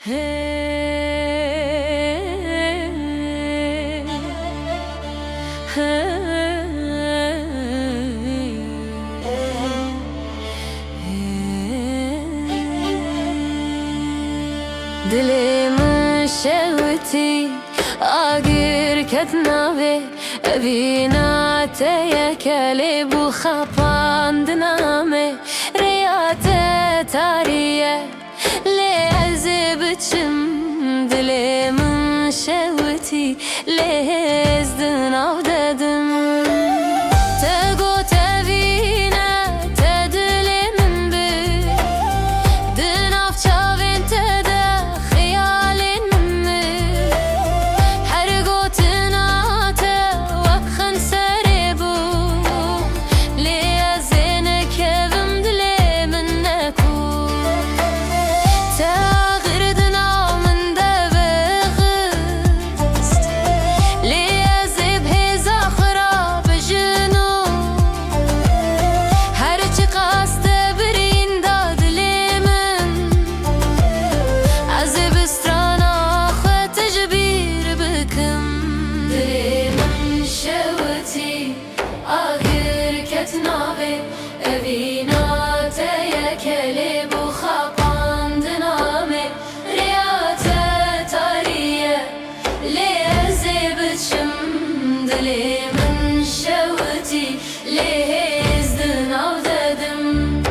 دلي من شوتي آقر كتنابي أبينا تيا كلب وخبان دنامي رياتة تارية لأزبتشم دلي من شوتي لهزدن عوددم تقو تبينا تدلي من بي دناف شافين تدا خيالي نمي حرقو تناتا وخن سريبو ليازينك بمدلي منكو تغردنا من دبغست ليازب هزا خراب جنو هرچي قاست برين دادلي من عزب استرانا خو تجبير بكم دلي من شوتي آخر كتنابي أبينا تيا كلب وخاقان دنامي رياتة تارية لأزب تشم دلي من شوتي لهزدن عوددم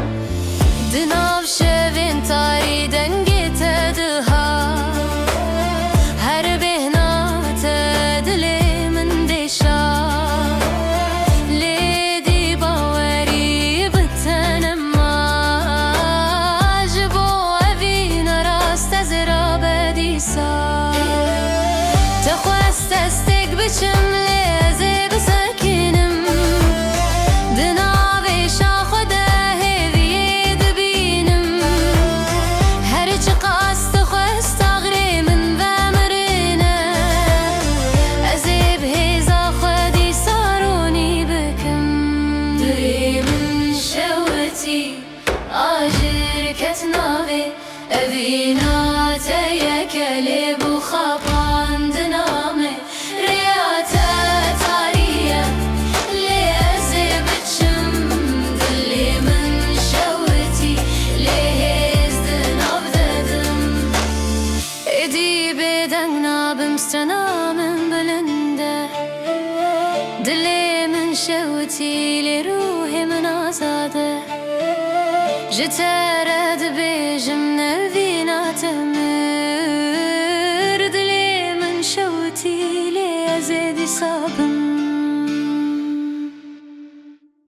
دناف شوين تاري دنگي تدها هر بهنا تدلي من دشا لدي باوري بتنما جبو أبينا راست زرا بديسا تخواست استك بچم لازي بسكنم دناوي شاخده هذي دبينم هرچ قاست خواست أغري من ذامرنا أزيب هزا خدي صاروني بكم دري من شوتي آجر كتنابي أبينا تيا كلب وخبان دنامي رياتة تارية لأزب تشم دلي من شوتي لهزدن عوددم إدي بدنا بمستنا من بلنده دلي من شوتي لروحي من آزاده جترد بجم نبينا تمر دلي من شوتي لأزيد صابم